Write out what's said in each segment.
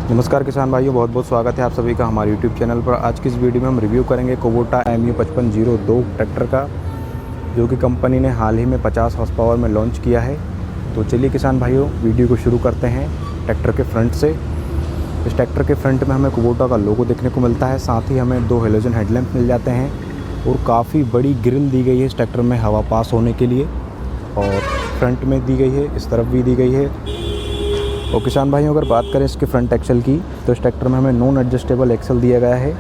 नमस्कार किसान भाइयों, बहुत बहुत स्वागत है आप सभी का हमारे YouTube चैनल पर। आज की इस वीडियो में हम रिव्यू करेंगे कुबोटा MU5502 ट्रैक्टर का, जो कि कंपनी ने हाल ही में 50 हॉर्स पावर में लॉन्च किया है। तो चलिए किसान भाइयों, वीडियो को शुरू करते हैं ट्रैक्टर के फ्रंट से। इस ट्रैक्टर के फ्रंट में हमें कुबोटा का लोगो देखने को मिलता है, साथ ही हमें 2 हेलोजन हेडलैम्प मिल जाते हैं और काफ़ी बड़ी ग्रिल दी गई है इस ट्रैक्टर में हवा पास होने के लिए, और फ्रंट में दी गई है, इस तरफ भी दी गई है। और किसान भाइयों, अगर बात करें इसके फ्रंट एक्सल की, तो इस ट्रैक्टर में हमें नॉन एडजस्टेबल एक्सल दिया गया है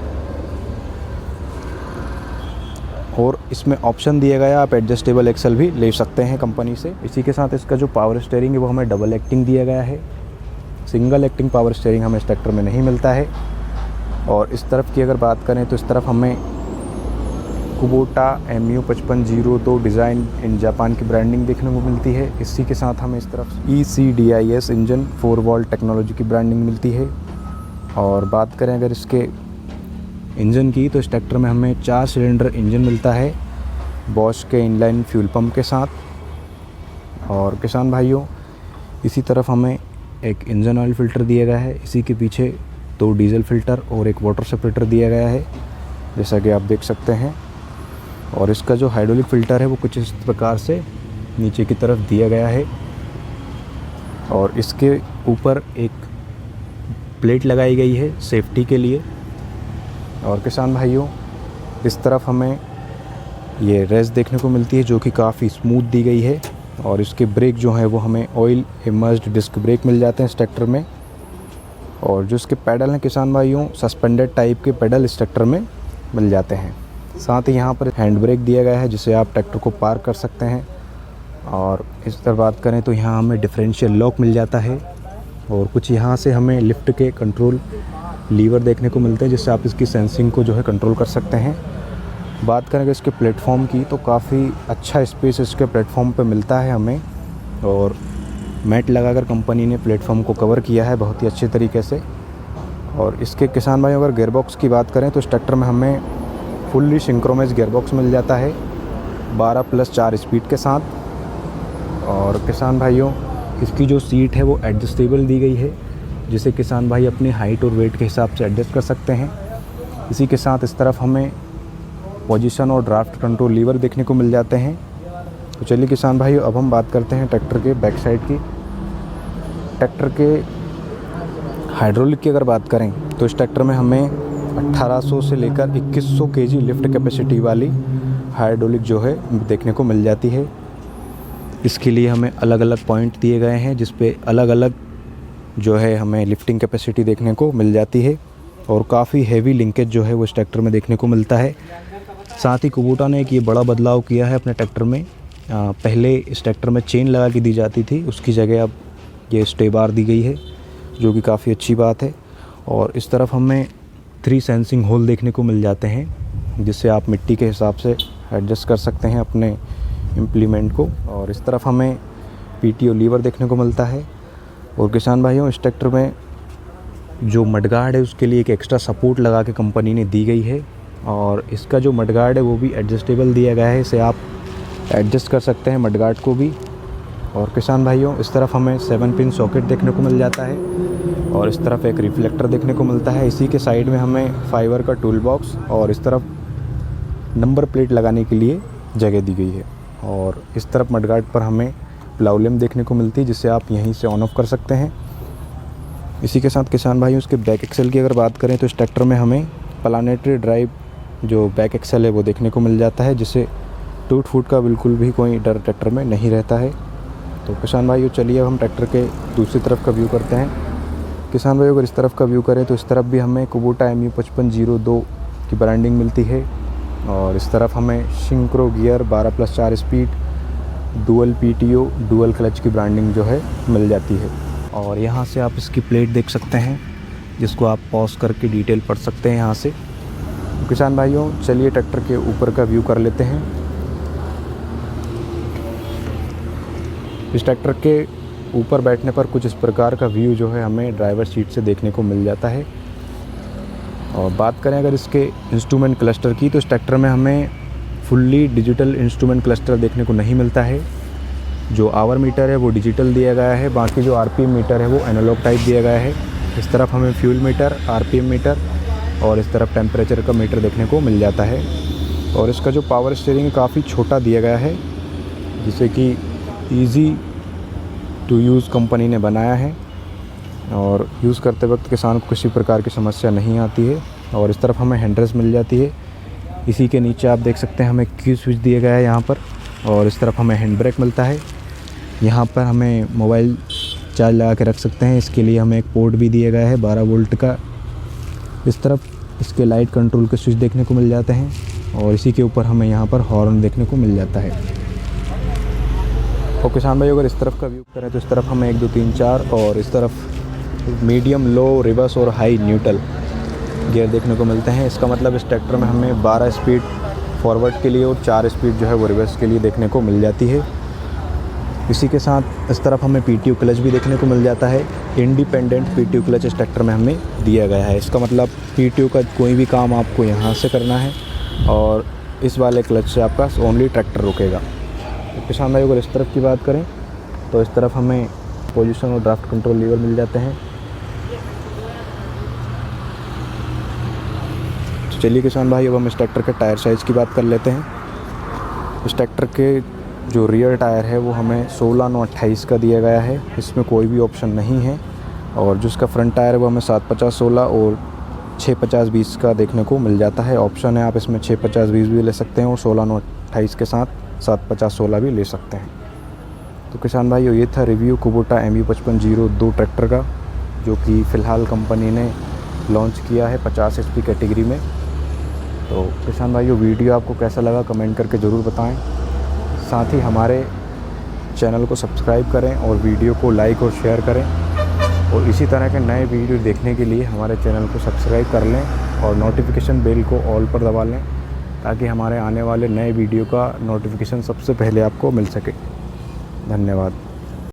और इसमें ऑप्शन दिया गया है आप एडजस्टेबल एक्सल भी ले सकते हैं कंपनी से। इसी के साथ इसका जो पावर स्टीयरिंग है वो हमें डबल एक्टिंग दिया गया है, सिंगल एक्टिंग पावर स्टीयरिंग हमें इस ट्रैक्टर में नहीं मिलता है। और इस तरफ की अगर बात करें तो इस तरफ हमें Kubota MU5502 design in Japan की ब्रांडिंग देखने को मिलती है। इसी के साथ हमें इस तरफ ECDIS इंजन 4 वॉल्ट टेक्नोलॉजी की ब्रांडिंग मिलती है। और बात करें अगर इसके इंजन की, तो इस ट्रैक्टर में हमें 4 सिलेंडर इंजन मिलता है बॉश के इनलाइन फ्यूल पंप के साथ। और किसान भाइयों, इसी तरफ हमें एक इंजन ऑयल फ़िल्टर दिया गया है, इसी के पीछे 2 डीजल फ़िल्टर और एक वाटर सेपरेटर दिया गया है, जैसा कि आप देख सकते हैं। और इसका जो हाइड्रोलिक फ़िल्टर है वो कुछ इस प्रकार से नीचे की तरफ दिया गया है और इसके ऊपर एक प्लेट लगाई गई है सेफ्टी के लिए। और किसान भाइयों, इस तरफ हमें ये रेस देखने को मिलती है जो कि काफ़ी स्मूथ दी गई है। और इसके ब्रेक जो हैं वो हमें ऑयल इमर्स्ड डिस्क ब्रेक मिल जाते हैं इस ट्रैक्टर में। और जो इसके पैडल हैं किसान भाइयों, सस्पेंडेड टाइप के पैडल इस ट्रैक्टर में मिल जाते हैं। साथ ही यहाँ पर हैंड ब्रेक दिया गया है जिससे आप ट्रैक्टर को पार्क कर सकते हैं। और इस तरह बात करें तो यहाँ हमें डिफरेंशियल लॉक मिल जाता है और कुछ यहाँ से हमें लिफ्ट के कंट्रोल लीवर देखने को मिलते हैं जिससे आप इसकी सेंसिंग को जो है कंट्रोल कर सकते हैं। बात करें इसके प्लेटफॉर्म की, तो काफ़ी अच्छा स्पेस इसके प्लेटफॉर्म पे मिलता है हमें, और मैट लगाकर कंपनी ने प्लेटफॉर्म को कवर किया है बहुत ही अच्छे तरीके से। और इसके किसान भाई अगर गियरबॉक्स की बात करें तो इस ट्रैक्टर में हमें फुल्ली सिंक्रोनाइज गियरबॉक्स मिल जाता है 12+4 स्पीड के साथ। और किसान भाइयों, इसकी जो सीट है वो एडजस्टेबल दी गई है जिसे किसान भाई अपनी हाइट और वेट के हिसाब से एडजस्ट कर सकते हैं। इसी के साथ इस तरफ हमें पोजीशन और ड्राफ्ट कंट्रोल लीवर देखने को मिल जाते हैं। तो चलिए किसान भाई, अब हम बात करते हैं ट्रैक्टर के बैक साइड की। ट्रैक्टर के हाइड्रोलिक की अगर बात करें तो इस ट्रैक्टर में हमें 1800 से लेकर 2100 kg लिफ्ट कैपेसिटी वाली हाइड्रोलिक जो है देखने को मिल जाती है। इसके लिए हमें अलग अलग पॉइंट दिए गए हैं जिस पे अलग अलग जो है हमें लिफ्टिंग कैपेसिटी देखने को मिल जाती है। और काफ़ी हैवी लिंकेज जो है वो इस ट्रैक्टर में देखने को मिलता है। साथ ही कुबोटा ने एक ये बड़ा बदलाव किया है अपने ट्रैक्टर में। पहले इस ट्रैक्टर में चेन लगा के दी जाती थी, उसकी जगह अब ये स्टे बार दी गई है जो कि काफ़ी अच्छी बात है। और इस तरफ हमें 3 सेंसिंग होल देखने को मिल जाते हैं जिससे आप मिट्टी के हिसाब से एडजस्ट कर सकते हैं अपने इम्प्लीमेंट को। और इस तरफ हमें PTO लीवर देखने को मिलता है। और किसान भाइयों, इस ट्रैक्टर में जो मडगार्ड है उसके लिए एक एक्स्ट्रा सपोर्ट लगा के कंपनी ने दी गई है। और इसका जो मडगार्ड है वो भी एडजस्टेबल दिया गया है, इसे आप एडजस्ट कर सकते हैं मडगार्ड को भी। और किसान भाइयों, इस तरफ हमें 7 पिन सॉकेट देखने को मिल जाता है और इस तरफ एक रिफ्लेक्टर देखने को मिलता है। इसी के साइड में हमें फाइबर का टूल बॉक्स और इस तरफ नंबर प्लेट लगाने के लिए जगह दी गई है। और इस तरफ मडगार्ड पर हमें प्लाउ लैम्प देखने को मिलती है जिससे आप यहीं से ऑन ऑफ कर सकते हैं। इसी के साथ किसान भाइयों, इसके बैक एक्सल की अगर बात करें तो इस ट्रैक्टर में हमें प्लानेटरी ड्राइव जो बैक एक्सल है वो देखने को मिल जाता है जिससे टूट फूट का बिल्कुल भी कोई डर ट्रैक्टर में नहीं रहता है। तो किसान भाइयों, चलिए अब हम ट्रैक्टर के दूसरी तरफ का व्यू करते हैं। किसान भाइयों, अगर इस तरफ का व्यू करें तो इस तरफ भी हमें कुबोटा MU5502 की ब्रांडिंग मिलती है। और इस तरफ हमें synchro gear 12+4 speed dual PTO dual clutch की ब्रांडिंग जो है मिल जाती है। और यहाँ से आप इसकी प्लेट देख सकते हैं जिसको आप पॉज करके डिटेल पढ़ सकते हैं यहाँ से। तो किसान भाइयों, चलिए ट्रैक्टर के ऊपर का व्यू कर लेते हैं। इस ट्रैक्टर के ऊपर बैठने पर कुछ इस प्रकार का व्यू जो है हमें ड्राइवर सीट से देखने को मिल जाता है। और बात करें अगर इसके इंस्ट्रूमेंट क्लस्टर की, तो इस ट्रैक्टर में हमें फुल्ली डिजिटल इंस्ट्रूमेंट क्लस्टर देखने को नहीं मिलता है। जो आवर मीटर है वो डिजिटल दिया गया है, बाकी जो RPM मीटर है वो एनालॉग टाइप दिया गया है। इस तरफ हमें फ्यूल मीटर, आरपीएम मीटर और इस तरफ टेम्परेचर का मीटर देखने को मिल जाता है। और इसका जो पावर स्टीयरिंग काफ़ी छोटा दिया गया है, जिसे कि इजी टू यूज़ कंपनी ने बनाया है और यूज़ करते वक्त किसान को किसी प्रकार की समस्या नहीं आती है। और इस तरफ हमें हैंड रेस्ट मिल जाती है। इसी के नीचे आप देख सकते हैं हमें की स्विच दिया गया है यहाँ पर। और इस तरफ हमें हैंड ब्रेक मिलता है। यहाँ पर हमें मोबाइल चार्ज लगा के रख सकते हैं, इसके लिए हमें एक पोर्ट भी दिया गया है 12 वोल्ट का। इस तरफ इसके लाइट कंट्रोल के स्विच देखने को मिल जाते हैं और इसी के ऊपर हमें यहाँ पर हॉर्न देखने को मिल जाता है। और किसान भाई अगर इस तरफ का व्यू करें तो इस तरफ हमें 1 2 3 4 और इस तरफ मीडियम, लो, रिवर्स और हाई न्यूट्रल गियर देखने को मिलते हैं। इसका मतलब इस ट्रैक्टर में हमें 12 स्पीड फॉरवर्ड के लिए और 4 स्पीड जो है वो रिवर्स के लिए देखने को मिल जाती है। इसी के साथ इस तरफ हमें पीटीओ क्लच भी देखने को मिल जाता है। इंडिपेंडेंट पीटीओ क्लच इस ट्रैक्टर में हमें दिया गया है। इसका मतलब पीटीओ का कोई भी काम आपको यहाँ से करना है और इस वाले क्लच से आपका ओनली ट्रैक्टर रुकेगा। तो किसान भाई अगर इस तरफ की बात करें तो इस तरफ हमें पोजीशन और ड्राफ्ट कंट्रोल लीवर मिल जाते हैं। तो चलिए किसान भाई अब हम इस ट्रैक्टर के टायर साइज़ की बात कर लेते हैं। इस ट्रैक्टर के जो रियर टायर है वो हमें 16/9/28 का दिया गया है, इसमें कोई भी ऑप्शन नहीं है। और जो इसका फ्रंट टायर है वो हमें 7/50/16 और 6/50/20 का देखने को मिल जाता है। ऑप्शन है आप इसमें 6/50/20 भी ले सकते हैं और 16/9/28 के साथ 7/50/16 भी ले सकते हैं। तो किसान भाई ये था रिव्यू कुबोटा MU5502 ट्रैक्टर का, जो कि फ़िलहाल कंपनी ने लॉन्च किया है 50 HP कैटेगरी में। तो किसान भाई वीडियो आपको कैसा लगा कमेंट करके ज़रूर बताएं। साथ ही हमारे चैनल को सब्सक्राइब करें और वीडियो को लाइक और शेयर करें। और इसी तरह के नए वीडियो देखने के लिए हमारे चैनल को सब्सक्राइब कर लें और नोटिफिकेशन बेल को ऑल पर दबा लें, ताकि हमारे आने वाले नए वीडियो का नोटिफिकेशन सबसे पहले आपको मिल सके। धन्यवाद।